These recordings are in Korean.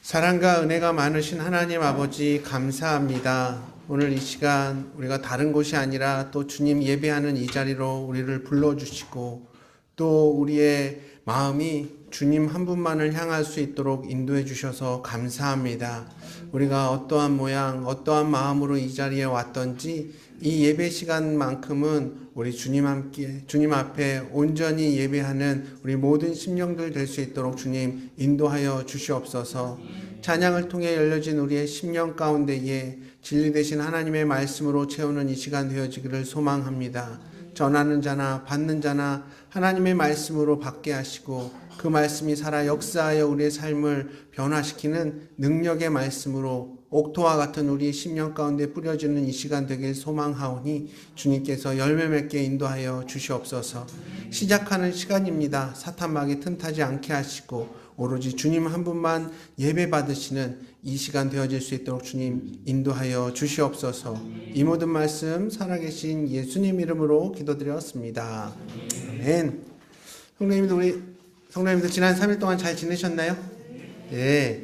사랑과 은혜가 많으신 하나님 아버지 감사합니다. 오늘 이 시간 우리가 다른 곳이 아니라 또 주님 예배하는 이 자리로 우리를 불러주시고 또 우리의 마음이 주님 한 분만을 향할 수 있도록 인도해 주셔서 감사합니다. 우리가 어떠한 모양, 어떠한 마음으로 이 자리에 왔던지 이 예배 시간만큼은 우리 주님 함께, 주님 앞에 온전히 예배하는 우리 모든 심령들 될 수 있도록 주님 인도하여 주시옵소서. 찬양을 통해 열려진 우리의 심령 가운데에 진리 되신 하나님의 말씀으로 채우는 이 시간 되어지기를 소망합니다. 전하는 자나 받는 자나 하나님의 말씀으로 받게 하시고 그 말씀이 살아 역사하여 우리의 삶을 변화시키는 능력의 말씀으로 옥토와 같은 우리 심령 가운데 뿌려지는 이 시간 되길 소망하오니 주님께서 열매 맺게 인도하여 주시옵소서. 시작하는 시간입니다. 사탄막이 틈타지 않게 하시고 오로지 주님 한 분만 예배 받으시는 이 시간 되어질 수 있도록 주님 인도하여 주시옵소서. 이 모든 말씀 살아계신 예수님 이름으로 기도드렸습니다. 아멘. 성도님들 지난 3일 동안 잘 지내셨나요? 예.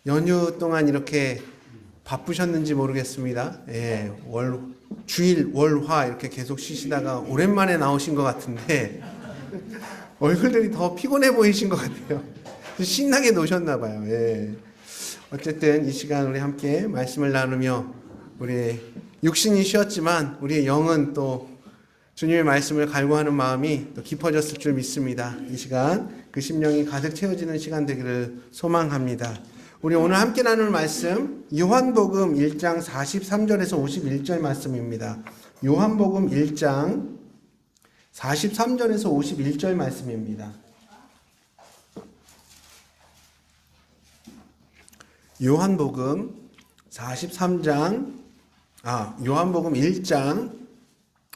연휴 동안 이렇게 바쁘셨는지 모르겠습니다. 예. 주일, 월, 화 이렇게 계속 쉬시다가 오랜만에 나오신 것 같은데 얼굴들이 더 피곤해 보이신 것 같아요. 신나게 노셨나 봐요. 예. 어쨌든 이 시간 우리 함께 말씀을 나누며 우리 육신이 쉬었지만 우리의 영은 또 주님의 말씀을 갈구하는 마음이 또 깊어졌을 줄 믿습니다. 이 시간 그 심령이 가득 채워지는 시간 되기를 소망합니다. 우리 오늘 함께 나눌 말씀 요한복음 1장 43절에서 51절 말씀입니다. 요한복음 1장 43절에서 51절 말씀입니다. 요한복음 1장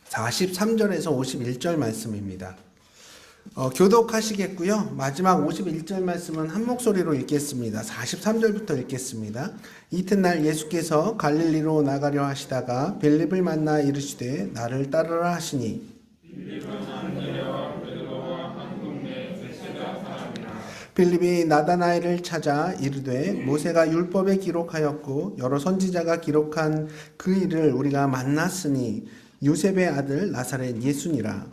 43절에서 51절 말씀입니다. 교독하시겠고요. 마지막 51절 말씀은 한 목소리로 읽겠습니다. 43절부터 읽겠습니다. 이튿날 예수께서 갈릴리로 나가려 하시다가 빌립을 만나 이르시되 나를 따르라 하시니 빌립이 나다나엘을 찾아 이르되 모세가 율법에 기록하였고 여러 선지자가 기록한 그 일을 우리가 만났으니 요셉의 아들 나사렛 예수니라.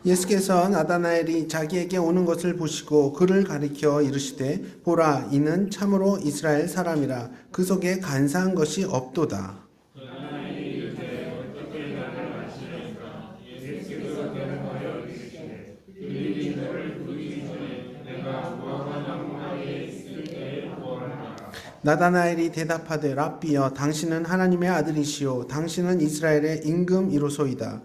예수께서 나다나엘이 자기에게 오는 것을 보시고 그를 가리켜 이르시되 보라 이는 참으로 이스라엘 사람이라 그 속에 간사한 것이 없도다. 나다나엘이 대답하되 랍비여 당신은 하나님의 아들이시오 당신은 이스라엘의 임금이로소이다.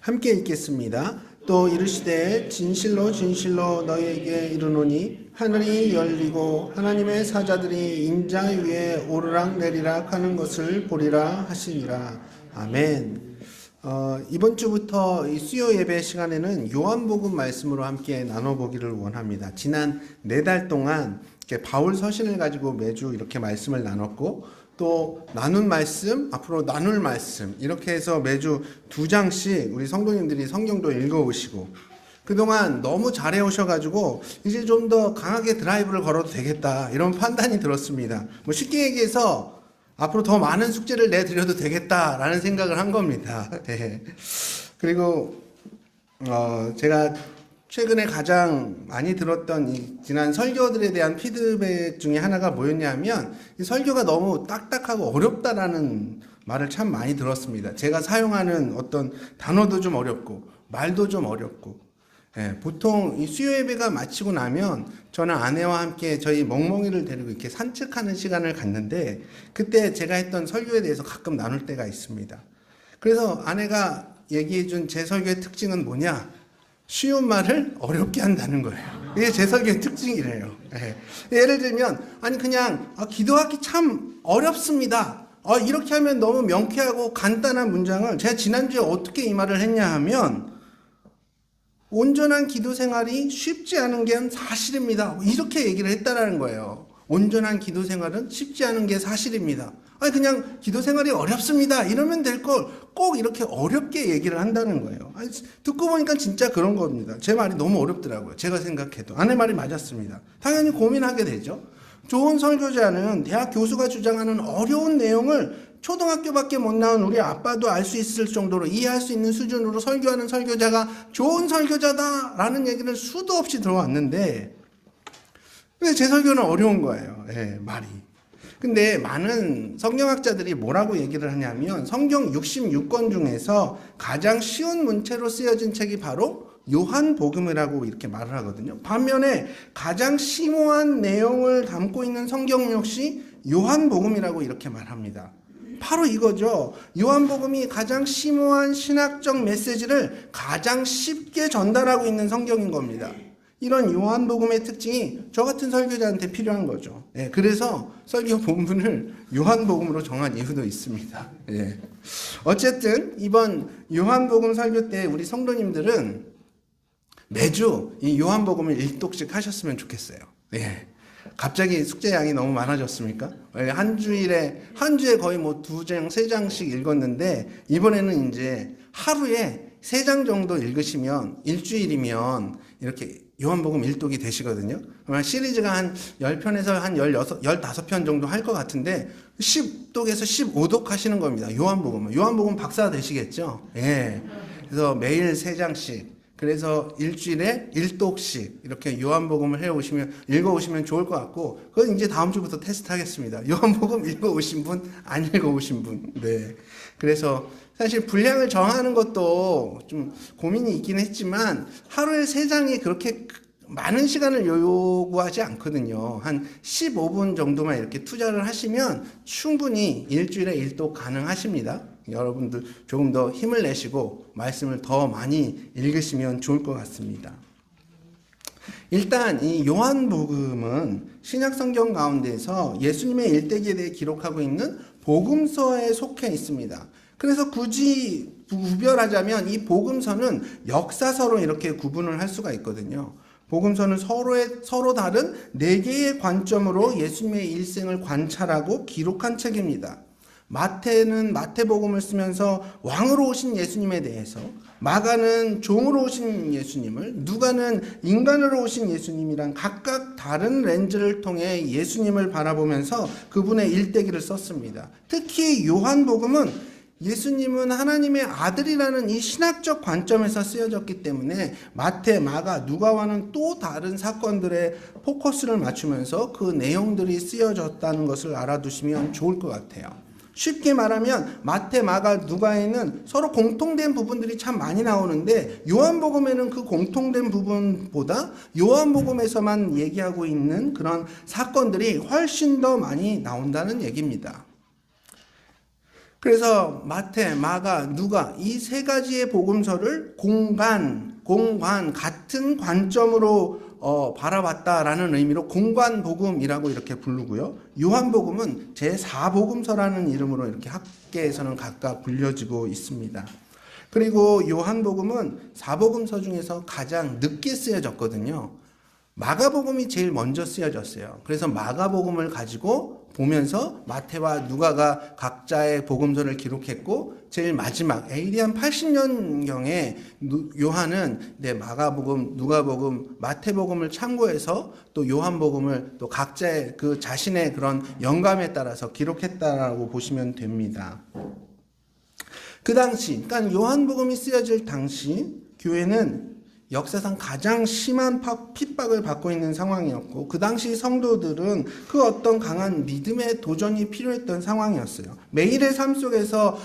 함께 읽겠습니다. 또 이르시되 진실로 진실로 너희에게 이르노니 하늘이 열리고 하나님의 사자들이 인자 위에 오르락내리락 하는 것을 보리라 하시니라. 아멘. 이번 주부터 이 수요 예배 시간에는 요한복음 말씀으로 함께 나눠보기를 원합니다. 지난 4달 동안 이렇게 바울 서신을 가지고 매주 이렇게 말씀을 나눴고 또 나눈 말씀, 앞으로 나눌 말씀 이렇게 해서 매주 2장씩 우리 성도님들이 성경도 읽어오시고 그동안 너무 잘해 오셔가지고 이제 좀 더 강하게 드라이브를 걸어도 되겠다 이런 판단이 들었습니다. 뭐 쉽게 얘기해서 앞으로 더 많은 숙제를 내드려도 되겠다라는 생각을 한 겁니다. 네. 그리고 제가 최근에 가장 많이 들었던 이 지난 설교들에 대한 피드백 중에 하나가 뭐였냐면 이 설교가 너무 딱딱하고 어렵다라는 말을 참 많이 들었습니다. 제가 사용하는 어떤 단어도 좀 어렵고 말도 좀 어렵고 보통 이 수요 예배가 마치고 나면 저는 아내와 함께 저희 멍멍이를 데리고 이렇게 산책하는 시간을 갖는데 그때 제가 했던 설교에 대해서 가끔 나눌 때가 있습니다. 그래서 아내가 얘기해준 제 설교의 특징은 뭐냐? 쉬운 말을 어렵게 한다는 거예요. 이게 제 설교의 특징이래요. 예를 들면 아니 그냥 기도하기 참 어렵습니다. 이렇게 하면 너무 명쾌하고 간단한 문장을 제가 지난주에 어떻게 이 말을 했냐 하면 온전한 기도 생활이 쉽지 않은 게 사실입니다. 이렇게 얘기를 했다라는 거예요. 온전한 기도 생활은 쉽지 않은 게 사실입니다. 아니 그냥 기도 생활이 어렵습니다. 이러면 될 걸 꼭 이렇게 어렵게 얘기를 한다는 거예요. 아니, 듣고 보니까 진짜 그런 겁니다. 제 말이 너무 어렵더라고요. 제가 생각해도. 아내 말이 맞았습니다. 당연히 고민하게 되죠. 좋은 설교자는 대학 교수가 주장하는 어려운 내용을 초등학교밖에 못 나온 우리 아빠도 알 수 있을 정도로 이해할 수 있는 수준으로 설교하는 설교자가 좋은 설교자다라는 얘기를 수도 없이 들어왔는데 근데 제 설교는 어려운 거예요. 말이. 근데 많은 성경학자들이 뭐라고 얘기를 하냐면 성경 66권 중에서 가장 쉬운 문체로 쓰여진 책이 바로 요한복음이라고 이렇게 말을 하거든요. 반면에 가장 심오한 내용을 담고 있는 성경 역시 요한복음이라고 이렇게 말합니다. 바로 이거죠. 요한복음이 가장 심오한 신학적 메시지를 가장 쉽게 전달하고 있는 성경인 겁니다. 이런 요한복음의 특징이 저 같은 설교자한테 필요한 거죠. 그래서 설교 본문을 요한복음으로 정한 이유도 있습니다. 어쨌든 이번 요한복음 설교 때 우리 성도님들은 매주 이 요한복음을 1독씩 하셨으면 좋겠어요. 갑자기 숙제 양이 너무 많아졌습니까? 한 주에 거의 뭐 2장, 3장씩 읽었는데 이번에는 이제 하루에 3장 정도 읽으시면 일주일이면 이렇게 요한복음 1독이 되시거든요. 아마 시리즈가 한 10편에서 한 15편 정도 할 것 같은데 10독에서 15독 하시는 겁니다. 요한복음 박사 되시겠죠? 그래서 매일 3장씩 그래서 일주일에 1독씩 이렇게 요한복음을 읽어오시면 좋을 것 같고, 그건 이제 다음 주부터 테스트 하겠습니다. 요한복음 읽어오신 분, 안 읽어오신 분. 그래서 사실 분량을 정하는 것도 좀 고민이 있긴 했지만, 하루에 3장이 그렇게 많은 시간을 요구하지 않거든요. 한 15분 정도만 이렇게 투자를 하시면 충분히 일주일에 1독 가능하십니다. 여러분들 조금 더 힘을 내시고 말씀을 더 많이 읽으시면 좋을 것 같습니다. 일단 이 요한복음은 신약성경 가운데서 예수님의 일대기에 대해 기록하고 있는 복음서에 속해 있습니다. 그래서 굳이 구별하자면 이 복음서는 역사서로 이렇게 구분을 할 수가 있거든요. 복음서는 서로 다른 4개의 관점으로 예수님의 일생을 관찰하고 기록한 책입니다. 마태는 마태복음을 쓰면서 왕으로 오신 예수님에 대해서, 마가는 종으로 오신 예수님을, 누가는 인간으로 오신 예수님이란 각각 다른 렌즈를 통해 예수님을 바라보면서 그분의 일대기를 썼습니다. 특히 요한복음은 예수님은 하나님의 아들이라는 이 신학적 관점에서 쓰여졌기 때문에 마태, 마가, 누가와는 또 다른 사건들에 포커스를 맞추면서 그 내용들이 쓰여졌다는 것을 알아두시면 좋을 것 같아요. 쉽게 말하면 마태, 마가, 누가에는 서로 공통된 부분들이 참 많이 나오는데 요한복음에는 그 공통된 부분보다 요한복음에서만 얘기하고 있는 그런 사건들이 훨씬 더 많이 나온다는 얘기입니다. 그래서 마태, 마가, 누가 이 3가지의 복음서를 공간, 같은 관점으로 바라봤다라는 의미로 공관복음이라고 이렇게 부르고요. 요한복음은 제4복음서라는 이름으로 이렇게 학계에서는 각각 불려지고 있습니다. 그리고 요한복음은 4복음서 중에서 가장 늦게 쓰여졌거든요. 마가복음이 제일 먼저 쓰여졌어요. 그래서 마가복음을 가지고 보면서 마태와 누가가 각자의 복음서를 기록했고, 제일 마지막 AD 한 80년경에 요한은 마가복음, 누가복음, 마태복음을 참고해서 또 요한복음을 또 각자의 그 자신의 그런 영감에 따라서 기록했다라고 보시면 됩니다. 그 당시, 그러니까 요한복음이 쓰여질 당시 교회는 역사상 가장 심한 핍박을 받고 있는 상황이었고, 그 당시 성도들은 그 어떤 강한 믿음의 도전이 필요했던 상황이었어요. 매일의 삶 속에서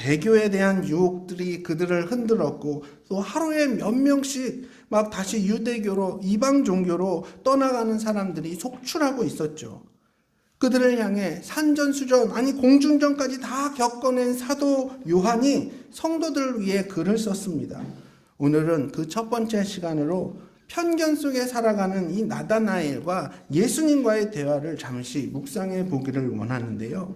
배교에 대한 유혹들이 그들을 흔들었고, 또 하루에 몇 명씩 막 다시 유대교로, 이방 종교로 떠나가는 사람들이 속출하고 있었죠. 그들을 향해 산전수전, 아니 공중전까지 다 겪어낸 사도 요한이 성도들을 위해 글을 썼습니다. 오늘은 그 첫 번째 시간으로 편견 속에 살아가는 이 나다나엘과 예수님과의 대화를 잠시 묵상해 보기를 원하는데요.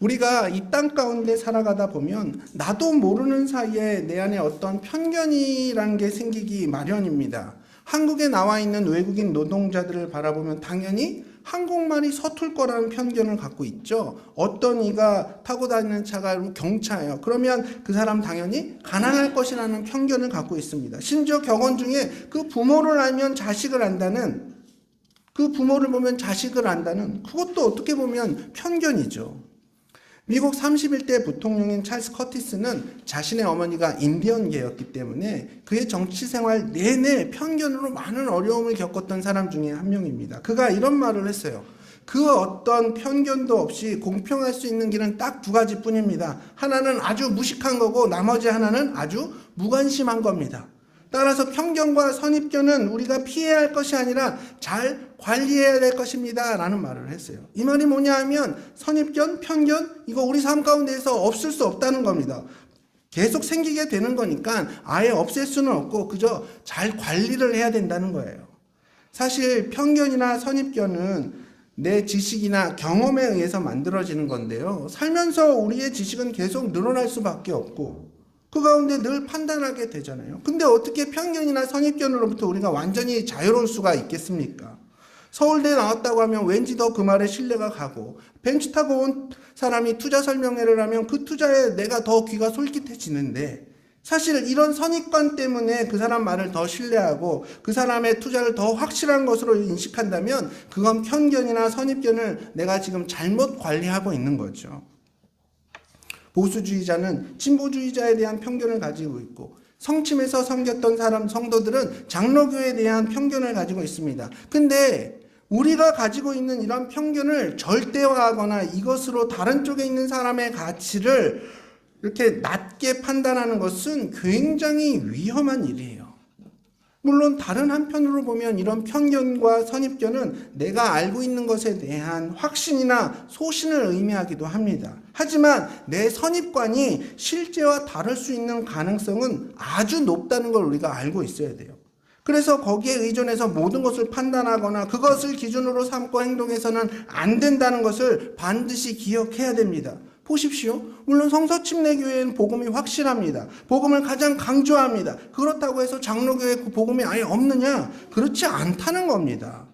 우리가 이 땅 가운데 살아가다 보면 나도 모르는 사이에 내 안에 어떤 편견이라는 게 생기기 마련입니다. 한국에 나와 있는 외국인 노동자들을 바라보면 당연히 한국말이 서툴 거라는 편견을 갖고 있죠. 어떤 이가 타고 다니는 차가 경차예요. 그러면 그 사람 당연히 가난할 것이라는 편견을 갖고 있습니다. 심지어 격언 중에 그 부모를 알면 자식을 안다는, 그 부모를 보면 자식을 안다는, 그것도 어떻게 보면 편견이죠. 미국 31대 부통령인 찰스 커티스는 자신의 어머니가 인디언계였기 때문에 그의 정치 생활 내내 편견으로 많은 어려움을 겪었던 사람 중에 한 명입니다. 그가 이런 말을 했어요. 그 어떤 편견도 없이 공평할 수 있는 길은 딱 두 가지뿐입니다. 하나는 아주 무식한 거고 나머지 하나는 아주 무관심한 겁니다. 따라서 편견과 선입견은 우리가 피해야 할 것이 아니라 잘 관리해야 될 것입니다 라는 말을 했어요. 이 말이 뭐냐 하면 선입견, 편견 이거 우리 삶 가운데에서 없을 수 없다는 겁니다. 계속 생기게 되는 거니까 아예 없앨 수는 없고 그저 잘 관리를 해야 된다는 거예요. 사실 편견이나 선입견은 내 지식이나 경험에 의해서 만들어지는 건데요. 살면서 우리의 지식은 계속 늘어날 수밖에 없고 그 가운데 늘 판단하게 되잖아요. 근데 어떻게 편견이나 선입견으로부터 우리가 완전히 자유로울 수가 있겠습니까? 서울대 나왔다고 하면 왠지 더 그 말에 신뢰가 가고 벤츠 타고 온 사람이 투자 설명회를 하면 그 투자에 내가 더 귀가 솔깃해지는데 사실 이런 선입관 때문에 그 사람 말을 더 신뢰하고 그 사람의 투자를 더 확실한 것으로 인식한다면 그건 편견이나 선입견을 내가 지금 잘못 관리하고 있는 거죠. 보수주의자는 진보주의자에 대한 편견을 가지고 있고 성침에서 섬겼던 성도들은 장로교에 대한 편견을 가지고 있습니다. 근데 우리가 가지고 있는 이런 편견을 절대화하거나 이것으로 다른 쪽에 있는 사람의 가치를 이렇게 낮게 판단하는 것은 굉장히 위험한 일이에요. 물론 다른 한편으로 보면 이런 편견과 선입견은 내가 알고 있는 것에 대한 확신이나 소신을 의미하기도 합니다. 하지만 내 선입관이 실제와 다를 수 있는 가능성은 아주 높다는 걸 우리가 알고 있어야 돼요. 그래서 거기에 의존해서 모든 것을 판단하거나 그것을 기준으로 삼고 행동해서는 안 된다는 것을 반드시 기억해야 됩니다. 보십시오. 물론 성서침례교회는 복음이 확실합니다. 복음을 가장 강조합니다. 그렇다고 해서 장로교회 복음이 아예 없느냐? 그렇지 않다는 겁니다.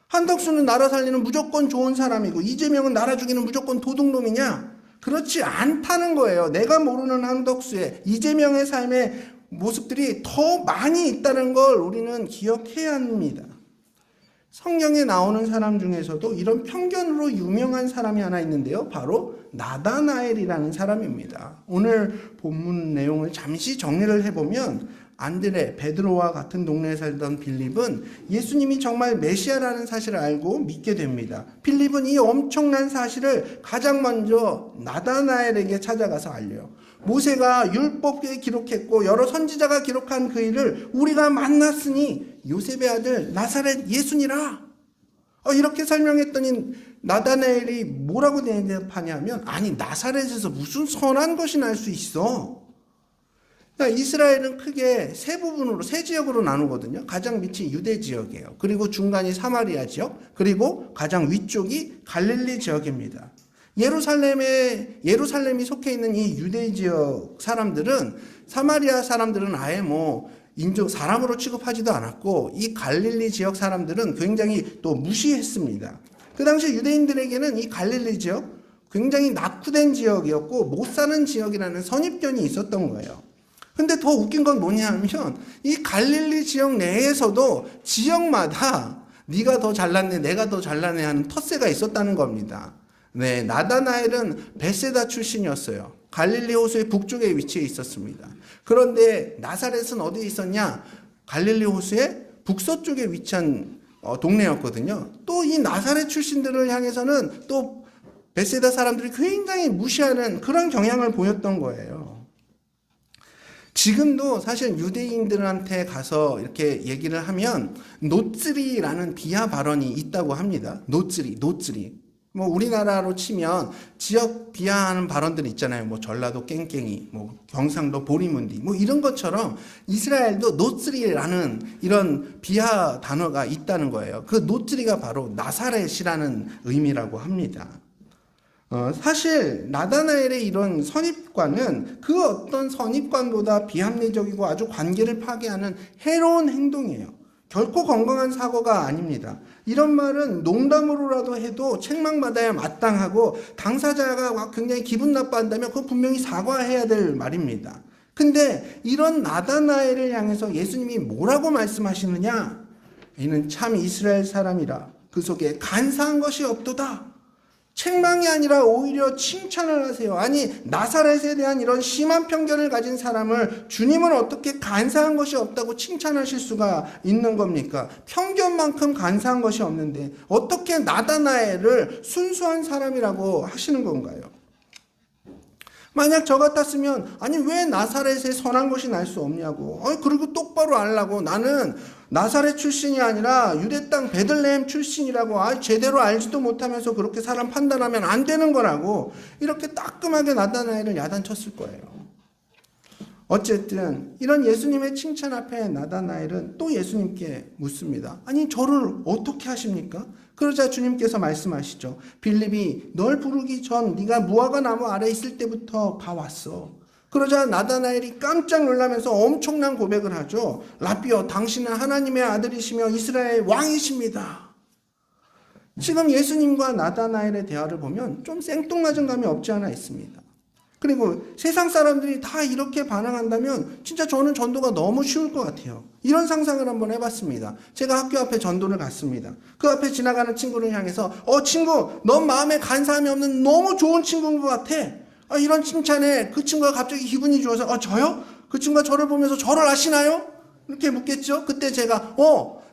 한덕수는 나라 살리는 무조건 좋은 사람이고 이재명은 나라 죽이는 무조건 도둑놈이냐? 그렇지 않다는 거예요. 내가 모르는 한덕수의 이재명의 삶의 모습들이 더 많이 있다는 걸 우리는 기억해야 합니다. 성경에 나오는 사람 중에서도 이런 편견으로 유명한 사람이 하나 있는데요. 바로 나다나엘이라는 사람입니다. 오늘 본문 내용을 잠시 정리를 해보면 안드레, 베드로와 같은 동네에 살던 빌립은 예수님이 정말 메시아라는 사실을 알고 믿게 됩니다. 빌립은 이 엄청난 사실을 가장 먼저 나다나엘에게 찾아가서 알려요. 모세가 율법에 기록했고 여러 선지자가 기록한 그 일을 우리가 만났으니 요셉의 아들 나사렛 예수니라. 이렇게 설명했더니 나다나엘이 뭐라고 대답하냐면 아니 나사렛에서 무슨 선한 것이 날 수 있어. 그러니까 이스라엘은 크게 세 부분으로 세 지역으로 나누거든요. 가장 밑이 유대 지역이에요. 그리고 중간이 사마리아 지역, 그리고 가장 위쪽이 갈릴리 지역입니다. 예루살렘이 속해 있는 이 유대 지역 사람들은 사마리아 사람들은 아예 사람으로 취급하지도 않았고 이 갈릴리 지역 사람들은 굉장히 또 무시했습니다. 그 당시 유대인들에게는 이 갈릴리 지역 굉장히 낙후된 지역이었고 못 사는 지역이라는 선입견이 있었던 거예요. 근데 더 웃긴 건 뭐냐면 이 갈릴리 지역 내에서도 지역마다 네가 더 잘났네 내가 더 잘났네 하는 텃세가 있었다는 겁니다. 네, 나다나엘은 베세다 출신이었어요. 갈릴리 호수의 북쪽에 위치해 있었습니다. 그런데 나사렛은 어디에 있었냐? 갈릴리 호수의 북서쪽에 위치한 동네였거든요. 또 이 나사렛 출신들을 향해서는 또 베세다 사람들이 굉장히 무시하는 그런 경향을 보였던 거예요. 지금도 사실 유대인들한테 가서 이렇게 얘기를 하면 노쓰리라는 비하 발언이 있다고 합니다. 노쓰리. 우리나라로 치면 지역 비하하는 발언들 있잖아요. 전라도 깽깽이, 경상도 보리문디, 이런 것처럼 이스라엘도 노쓰리라는 이런 비하 단어가 있다는 거예요. 그 노쓰리가 바로 나사렛이라는 의미라고 합니다. 사실 나다나엘의 이런 선입관은 그 어떤 선입관보다 비합리적이고 아주 관계를 파괴하는 해로운 행동이에요. 결코 건강한 사고가 아닙니다. 이런 말은 농담으로라도 해도 책망받아야 마땅하고 당사자가 굉장히 기분 나빠한다면 그건 분명히 사과해야 될 말입니다. 근데 이런 나다나엘을 향해서 예수님이 뭐라고 말씀하시느냐? 이는 참 이스라엘 사람이라 그 속에 간사한 것이 없도다. 책망이 아니라 오히려 칭찬을 하세요. 아니, 나사렛에 대한 이런 심한 편견을 가진 사람을 주님은 어떻게 간사한 것이 없다고 칭찬하실 수가 있는 겁니까? 편견만큼 간사한 것이 없는데 어떻게 나다나엘을 순수한 사람이라고 하시는 건가요? 만약 저 같았으면 아니 왜 나사렛에 선한 것이 날 수 없냐고. 그리고 똑바로 알라고. 나는 나사렛 출신이 아니라 유대 땅 베들레헴 출신이라고. 제대로 알지도 못하면서 그렇게 사람 판단하면 안 되는 거라고. 이렇게 따끔하게 나다나엘을 야단쳤을 거예요. 어쨌든 이런 예수님의 칭찬 앞에 나다나엘은 또 예수님께 묻습니다. 아니 저를 어떻게 하십니까? 그러자 주님께서 말씀하시죠. 빌립이 널 부르기 전 네가 무화과 나무 아래 있을 때부터 봐왔어. 그러자 나다나엘이 깜짝 놀라면서 엄청난 고백을 하죠. 라비여, 당신은 하나님의 아들이시며 이스라엘 왕이십니다. 지금 예수님과 나다나엘의 대화를 보면 좀 생뚱맞은 감이 없지 않아 있습니다. 그리고 세상 사람들이 다 이렇게 반응한다면 진짜 저는 전도가 너무 쉬울 것 같아요. 이런 상상을 한번 해봤습니다. 제가 학교 앞에 전도를 갔습니다. 그 앞에 지나가는 친구를 향해서 친구, 넌 마음에 간사함이 없는 너무 좋은 친구인 것 같아. 이런 칭찬에 그 친구가 갑자기 기분이 좋아서 저요? 그 친구가 저를 보면서 저를 아시나요? 이렇게 묻겠죠. 그때 제가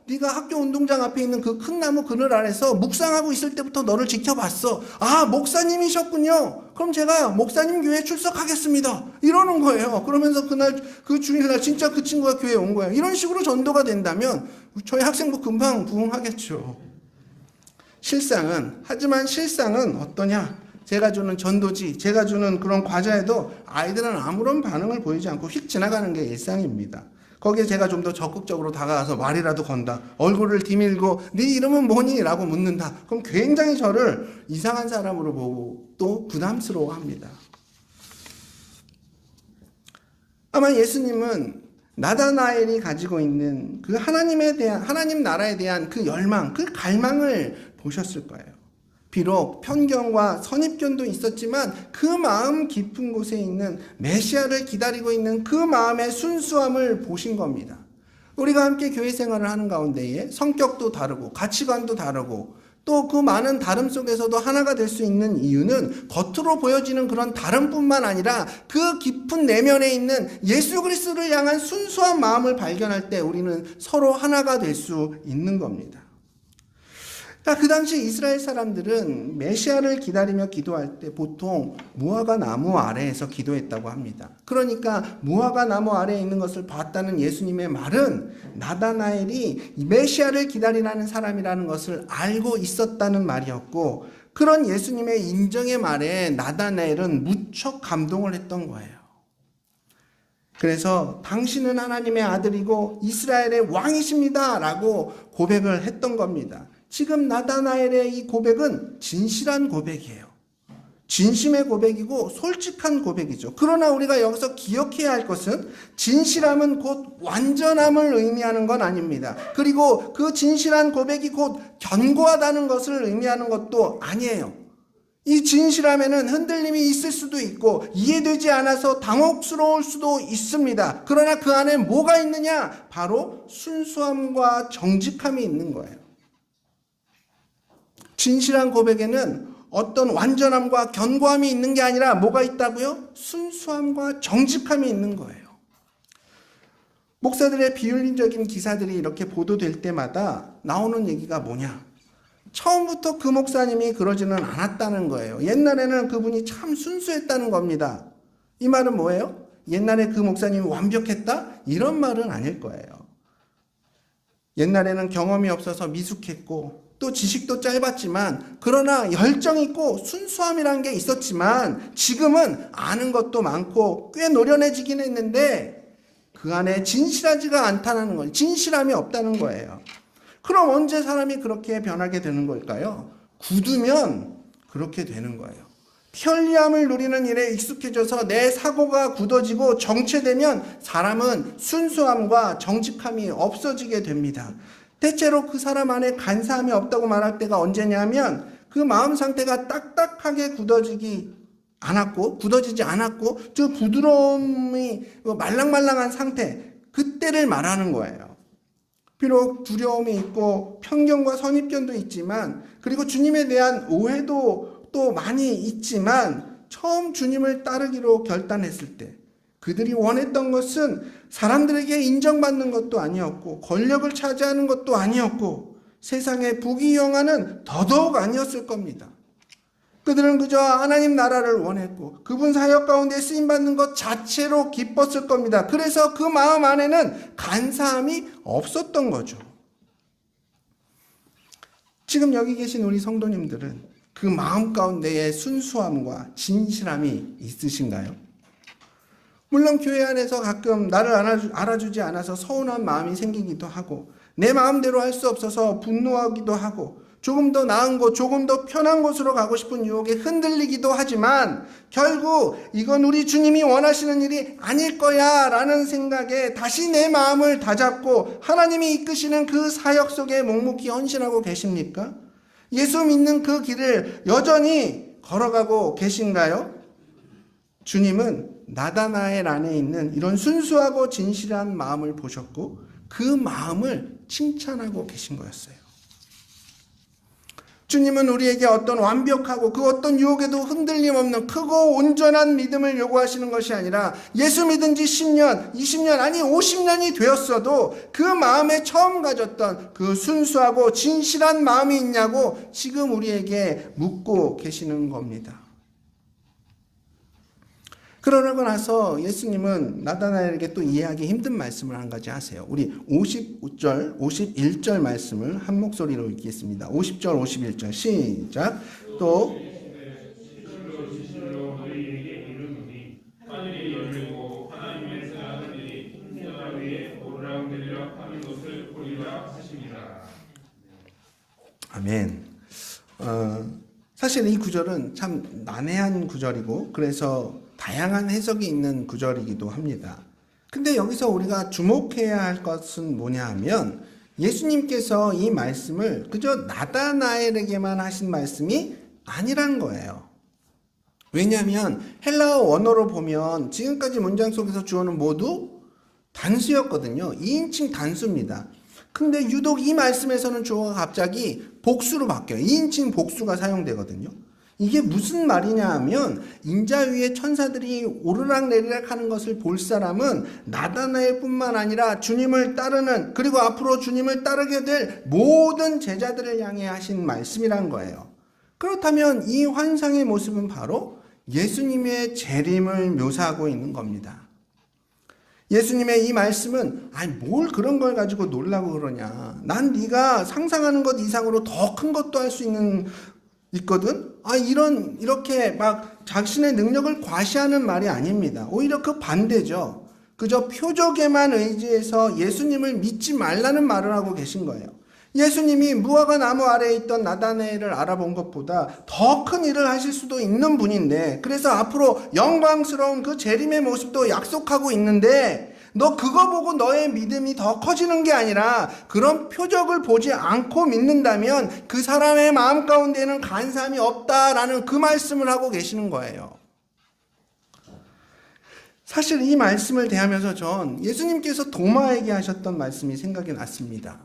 네가 학교 운동장 앞에 있는 그 큰 나무 그늘 아래서 묵상하고 있을 때부터 너를 지켜봤어. 목사님이셨군요. 그럼 제가 목사님 교회에 출석하겠습니다. 이러는 거예요. 그러면서 그날 그 주일날 진짜 그 친구가 교회에 온 거예요. 이런 식으로 전도가 된다면 저희 학생부 금방 부흥하겠죠. 하지만 실상은 어떠냐? 제가 주는 전도지, 제가 주는 그런 과자에도 아이들은 아무런 반응을 보이지 않고 휙 지나가는 게 일상입니다. 거기에 제가 좀 더 적극적으로 다가가서 말이라도 건다. 얼굴을 디밀고 네 이름은 뭐니? 라고 묻는다. 그럼 굉장히 저를 이상한 사람으로 보고 또 부담스러워합니다. 아마 예수님은 나다나엘이 가지고 있는 그 하나님 나라에 대한 그 열망, 그 갈망을 보셨을 거예요. 비록 편견과 선입견도 있었지만 그 마음 깊은 곳에 있는 메시아를 기다리고 있는 그 마음의 순수함을 보신 겁니다. 우리가 함께 교회 생활을 하는 가운데에 성격도 다르고 가치관도 다르고 또 그 많은 다름 속에서도 하나가 될 수 있는 이유는 겉으로 보여지는 그런 다름뿐만 아니라 그 깊은 내면에 있는 예수 그리스도를 향한 순수한 마음을 발견할 때 우리는 서로 하나가 될 수 있는 겁니다. 그 당시 이스라엘 사람들은 메시아를 기다리며 기도할 때 보통 무화과 나무 아래에서 기도했다고 합니다. 그러니까 무화과 나무 아래에 있는 것을 봤다는 예수님의 말은 나다나엘이 메시아를 기다리라는 사람이라는 것을 알고 있었다는 말이었고, 그런 예수님의 인정의 말에 나다나엘은 무척 감동을 했던 거예요. 그래서 당신은 하나님의 아들이고 이스라엘의 왕이십니다 라고 고백을 했던 겁니다. 지금 나다나엘의 이 고백은 진실한 고백이에요. 진심의 고백이고 솔직한 고백이죠. 그러나 우리가 여기서 기억해야 할 것은 진실함은 곧 완전함을 의미하는 건 아닙니다. 그리고 그 진실한 고백이 곧 견고하다는 것을 의미하는 것도 아니에요. 이 진실함에는 흔들림이 있을 수도 있고 이해되지 않아서 당혹스러울 수도 있습니다. 그러나 그 안에 뭐가 있느냐? 바로 순수함과 정직함이 있는 거예요. 진실한 고백에는 어떤 완전함과 견고함이 있는 게 아니라 뭐가 있다고요? 순수함과 정직함이 있는 거예요. 목사들의 비윤리적인 기사들이 이렇게 보도될 때마다 나오는 얘기가 뭐냐? 처음부터 그 목사님이 그러지는 않았다는 거예요. 옛날에는 그분이 참 순수했다는 겁니다. 이 말은 뭐예요? 옛날에 그 목사님이 완벽했다? 이런 말은 아닐 거예요. 옛날에는 경험이 없어서 미숙했고 또 지식도 짧았지만 그러나 열정 있고 순수함이라는 게 있었지만 지금은 아는 것도 많고 꽤 노련해지긴 했는데 그 안에 진실하지가 않다는 거예요. 진실함이 없다는 거예요. 그럼 언제 사람이 그렇게 변하게 되는 걸까요? 굳으면 그렇게 되는 거예요. 편리함을 누리는 일에 익숙해져서 내 사고가 굳어지고 정체되면 사람은 순수함과 정직함이 없어지게 됩니다. 대체로 그 사람 안에 간사함이 없다고 말할 때가 언제냐면 그 마음 상태가 딱딱하게 굳어지지 않았고 저 부드러움이 말랑말랑한 상태, 그때를 말하는 거예요. 비록 두려움이 있고 편견과 선입견도 있지만, 그리고 주님에 대한 오해도 또 많이 있지만, 처음 주님을 따르기로 결단했을 때 그들이 원했던 것은 사람들에게 인정받는 것도 아니었고 권력을 차지하는 것도 아니었고 세상의 부귀영화는 더더욱 아니었을 겁니다. 그들은 그저 하나님 나라를 원했고 그분 사역 가운데 쓰임받는 것 자체로 기뻤을 겁니다. 그래서 그 마음 안에는 간사함이 없었던 거죠. 지금 여기 계신 우리 성도님들은 그 마음 가운데의 순수함과 진실함이 있으신가요? 물론 교회 안에서 가끔 나를 알아주지 않아서 서운한 마음이 생기기도 하고 내 마음대로 할 수 없어서 분노하기도 하고 조금 더 나은 곳, 조금 더 편한 곳으로 가고 싶은 유혹에 흔들리기도 하지만 결국 이건 우리 주님이 원하시는 일이 아닐 거야 라는 생각에 다시 내 마음을 다잡고 하나님이 이끄시는 그 사역 속에 묵묵히 헌신하고 계십니까? 예수 믿는 그 길을 여전히 걸어가고 계신가요? 주님은 나다나엘 안에 있는 이런 순수하고 진실한 마음을 보셨고 그 마음을 칭찬하고 계신 거였어요. 주님은 우리에게 어떤 완벽하고 그 어떤 유혹에도 흔들림 없는 크고 온전한 믿음을 요구하시는 것이 아니라 예수 믿은 지 10년, 20년, 아니 50년이 되었어도 그 마음에 처음 가졌던 그 순수하고 진실한 마음이 있냐고 지금 우리에게 묻고 계시는 겁니다. 그러고 나서 예수님은 나다나엘에게 또 이해하기 힘든 말씀을 한 가지 하세요. 우리 50절, 51절 말씀을 한 목소리로 읽겠습니다. 50절, 51절 시작. 또 하늘이 열리고 하나님의 사자들이 인자 위에 오르락내리락 하는 것을 보리라 하십니다. 아멘. 사실 이 구절은 참 난해한 구절이고 그래서 다양한 해석이 있는 구절이기도 합니다. 근데 여기서 우리가 주목해야 할 것은 뭐냐 하면 예수님께서 이 말씀을 그저 나다나엘에게만 하신 말씀이 아니란 거예요. 왜냐하면 헬라어 원어로 보면 지금까지 문장 속에서 주어는 모두 단수였거든요. 2인칭 단수입니다. 근데 유독 이 말씀에서는 주어가 갑자기 복수로 바뀌어요. 2인칭 복수가 사용되거든요. 이게 무슨 말이냐 하면 인자 위에 천사들이 오르락내리락 하는 것을 볼 사람은 나다나엘 뿐만 아니라 주님을 따르는 그리고 앞으로 주님을 따르게 될 모든 제자들을 향해 하신 말씀이란 거예요. 그렇다면 이 환상의 모습은 바로 예수님의 재림을 묘사하고 있는 겁니다. 예수님의 이 말씀은 뭘 그런 걸 가지고 놀라고 그러냐. 난 네가 상상하는 것 이상으로 더 큰 것도 할 수 있거든. 이렇게 막 자신의 능력을 과시하는 말이 아닙니다. 오히려 그 반대죠. 그저 표적에만 의지해서 예수님을 믿지 말라는 말을 하고 계신 거예요. 예수님이 무화과 나무 아래에 있던 나다나엘을 알아본 것보다 더 큰 일을 하실 수도 있는 분인데, 그래서 앞으로 영광스러운 그 재림의 모습도 약속하고 있는데, 너 그거 보고 너의 믿음이 더 커지는 게 아니라 그런 표적을 보지 않고 믿는다면 그 사람의 마음 가운데는 간사함이 없다라는 그 말씀을 하고 계시는 거예요. 사실 이 말씀을 대하면서 전 예수님께서 도마에게 하셨던 말씀이 생각이 났습니다.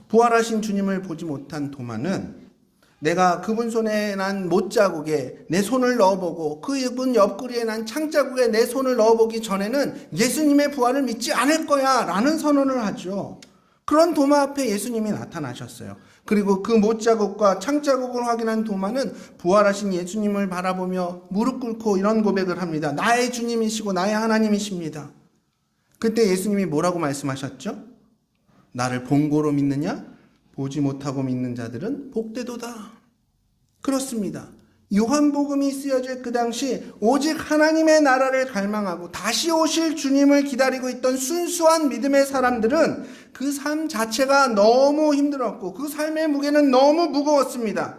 부활하신 주님을 보지 못한 도마는 내가 그분 손에 난 못자국에 내 손을 넣어보고 그분 옆구리에 난 창자국에 내 손을 넣어보기 전에는 예수님의 부활을 믿지 않을 거야 라는 선언을 하죠. 그런 도마 앞에 예수님이 나타나셨어요. 그리고 그 못자국과 창자국을 확인한 도마는 부활하신 예수님을 바라보며 무릎 꿇고 이런 고백을 합니다. 나의 주님이시고 나의 하나님이십니다. 그때 예수님이 뭐라고 말씀하셨죠? 나를 본고로 믿느냐? 보지 못하고 믿는 자들은 복되도다. 그렇습니다. 요한복음이 쓰여질 그 당시 오직 하나님의 나라를 갈망하고 다시 오실 주님을 기다리고 있던 순수한 믿음의 사람들은 그 삶 자체가 너무 힘들었고 그 삶의 무게는 너무 무거웠습니다.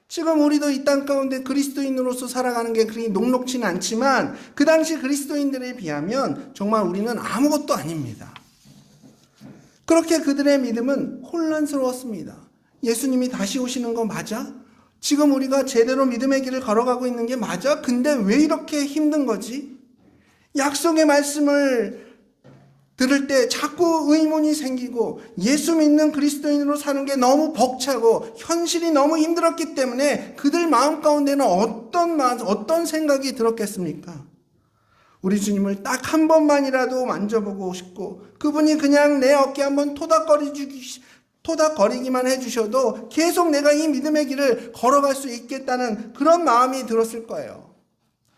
지금 우리도 이 땅 가운데 그리스도인으로서 살아가는 게 그리 녹록지는 않지만 그 당시 그리스도인들에 비하면 정말 우리는 아무것도 아닙니다. 그렇게 그들의 믿음은 혼란스러웠습니다. 예수님이 다시 오시는 거 맞아? 지금 우리가 제대로 믿음의 길을 걸어가고 있는 게 맞아? 근데 왜 이렇게 힘든 거지? 약속의 말씀을 들을 때 자꾸 의문이 생기고 예수 믿는 그리스도인으로 사는 게 너무 벅차고 현실이 너무 힘들었기 때문에 그들 마음 가운데는 어떤 생각이 들었겠습니까? 우리 주님을 딱 한 번만이라도 만져보고 싶고 그분이 그냥 내 어깨 한번 토닥거리기만 해주셔도 계속 내가 이 믿음의 길을 걸어갈 수 있겠다는 그런 마음이 들었을 거예요.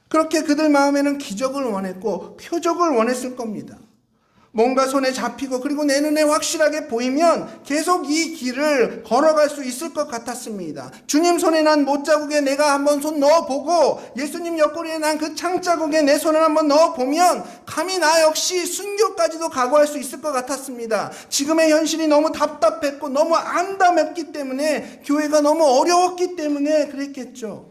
그렇게 그들 마음에는 기적을 원했고 표적을 원했을 겁니다. 뭔가 손에 잡히고 그리고 내 눈에 확실하게 보이면 계속 이 길을 걸어갈 수 있을 것 같았습니다. 주님 손에 난 못자국에 내가 한번 손 넣어보고 예수님 옆구리에 난 그 창자국에 내 손을 한번 넣어보면 감히 나 역시 순교까지도 각오할 수 있을 것 같았습니다. 지금의 현실이 너무 답답했고 너무 암담했기 때문에 교회가 너무 어려웠기 때문에 그랬겠죠.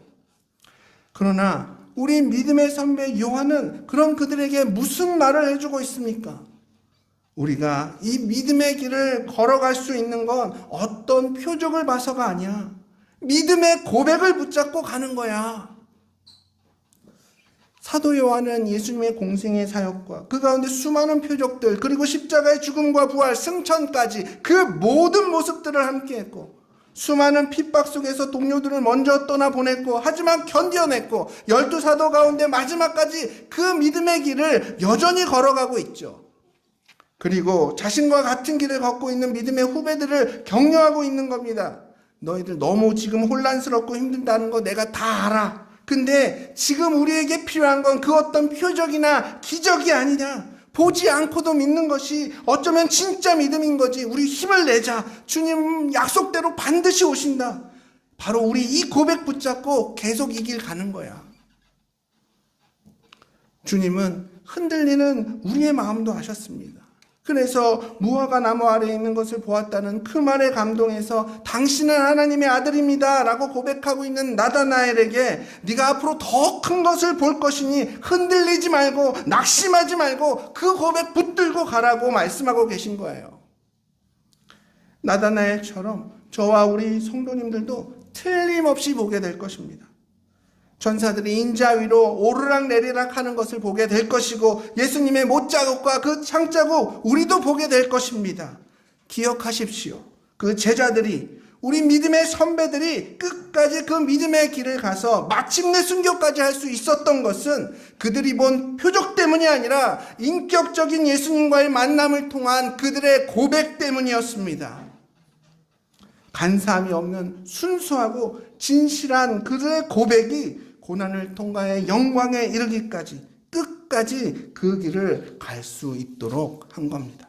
그러나 우리 믿음의 선배 요한은 그런 그들에게 무슨 말을 해주고 있습니까? 우리가 이 믿음의 길을 걸어갈 수 있는 건 어떤 표적을 봐서가 아니야. 믿음의 고백을 붙잡고 가는 거야. 사도 요한은 예수님의 공생의 사역과 그 가운데 수많은 표적들 그리고 십자가의 죽음과 부활, 승천까지 그 모든 모습들을 함께했고 수많은 핍박 속에서 동료들을 먼저 떠나보냈고 하지만 견뎌냈고 12사도 가운데 마지막까지 그 믿음의 길을 여전히 걸어가고 있죠. 그리고 자신과 같은 길을 걷고 있는 믿음의 후배들을 격려하고 있는 겁니다. 너희들 너무 지금 혼란스럽고 힘든다는 거 내가 다 알아. 근데 지금 우리에게 필요한 건 그 어떤 표적이나 기적이 아니냐. 보지 않고도 믿는 것이 어쩌면 진짜 믿음인 거지. 우리 힘을 내자. 주님 약속대로 반드시 오신다. 바로 우리 이 고백 붙잡고 계속 이 길 가는 거야. 주님은 흔들리는 우리의 마음도 아셨습니다. 그래서 무화과 나무 아래에 있는 것을 보았다는 그 말에 감동해서 당신은 하나님의 아들입니다 라고 고백하고 있는 나다나엘에게 네가 앞으로 더 큰 것을 볼 것이니 흔들리지 말고 낙심하지 말고 그 고백 붙들고 가라고 말씀하고 계신 거예요. 나다나엘처럼 저와 우리 성도님들도 틀림없이 보게 될 것입니다. 전사들이 인자 위로 오르락 내리락 하는 것을 보게 될 것이고 예수님의 못자국과 그 창자국 우리도 보게 될 것입니다. 기억하십시오. 그 제자들이 우리 믿음의 선배들이 끝까지 그 믿음의 길을 가서 마침내 순교까지 할 수 있었던 것은 그들이 본 표적 때문이 아니라 인격적인 예수님과의 만남을 통한 그들의 고백 때문이었습니다. 간사함이 없는 순수하고 진실한 그들의 고백이 고난을 통과해 영광에 이르기까지 끝까지 그 길을 갈 수 있도록 한 겁니다.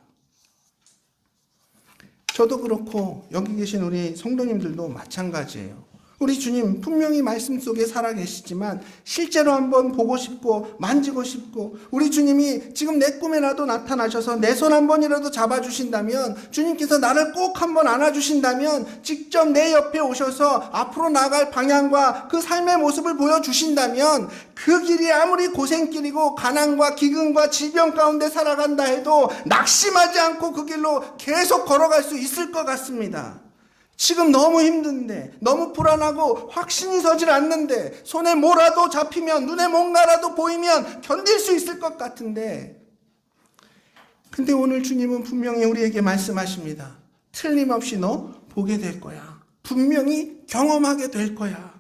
저도 그렇고 여기 계신 우리 성도님들도 마찬가지예요. 우리 주님 분명히 말씀 속에 살아계시지만 실제로 한번 보고 싶고 만지고 싶고 우리 주님이 지금 내 꿈에라도 나타나셔서 내 손 한 번이라도 잡아주신다면 주님께서 나를 꼭 한번 안아주신다면 직접 내 옆에 오셔서 앞으로 나갈 방향과 그 삶의 모습을 보여주신다면 그 길이 아무리 고생길이고 가난과 기근과 질병 가운데 살아간다 해도 낙심하지 않고 그 길로 계속 걸어갈 수 있을 것 같습니다. 지금 너무 힘든데 너무 불안하고 확신이 서질 않는데 손에 뭐라도 잡히면 눈에 뭔가라도 보이면 견딜 수 있을 것 같은데 근데 오늘 주님은 분명히 우리에게 말씀하십니다. 틀림없이 너 보게 될 거야. 분명히 경험하게 될 거야.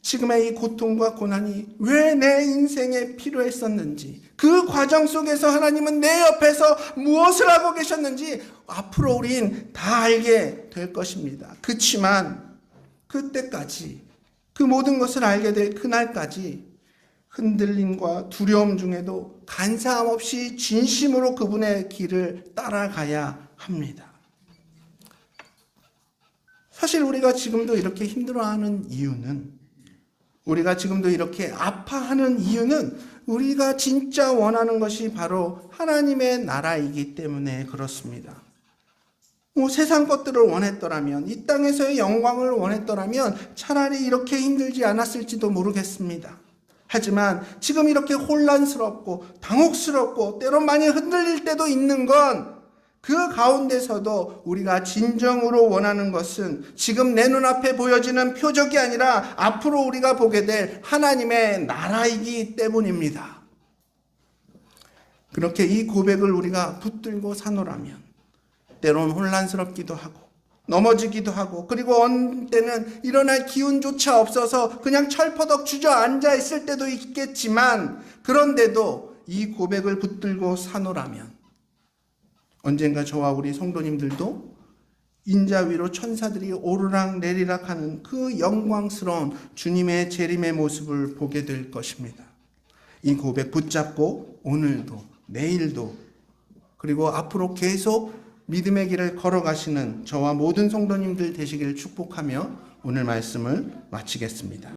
지금의 이 고통과 고난이 왜 내 인생에 필요했었는지 그 과정 속에서 하나님은 내 옆에서 무엇을 하고 계셨는지 앞으로 우린 다 알게 될 것입니다. 그치만 그때까지 그 모든 것을 알게 될 그날까지 흔들림과 두려움 중에도 간사함 없이 진심으로 그분의 길을 따라가야 합니다. 사실 우리가 지금도 이렇게 힘들어하는 이유는 우리가 지금도 이렇게 아파하는 이유는 우리가 진짜 원하는 것이 바로 하나님의 나라이기 때문에 그렇습니다. 세상 것들을 원했더라면, 이 땅에서의 영광을 원했더라면 차라리 이렇게 힘들지 않았을지도 모르겠습니다. 하지만 지금 이렇게 혼란스럽고 당혹스럽고 때론 많이 흔들릴 때도 있는 건 그 가운데서도 우리가 진정으로 원하는 것은 지금 내 눈앞에 보여지는 표적이 아니라 앞으로 우리가 보게 될 하나님의 나라이기 때문입니다. 그렇게 이 고백을 우리가 붙들고 사노라면 때론 혼란스럽기도 하고 넘어지기도 하고, 그리고 어느 때는 일어날 기운조차 없어서 그냥 철퍼덕 주저앉아 있을 때도 있겠지만, 그런데도 이 고백을 붙들고 사노라면 언젠가 저와 우리 성도님들도 인자 위로 천사들이 오르락 내리락 하는 그 영광스러운 주님의 재림의 모습을 보게 될 것입니다. 이 고백 붙잡고 오늘도 내일도 그리고 앞으로 계속 믿음의 길을 걸어가시는 저와 모든 성도님들 되시기를 축복하며 오늘 말씀을 마치겠습니다.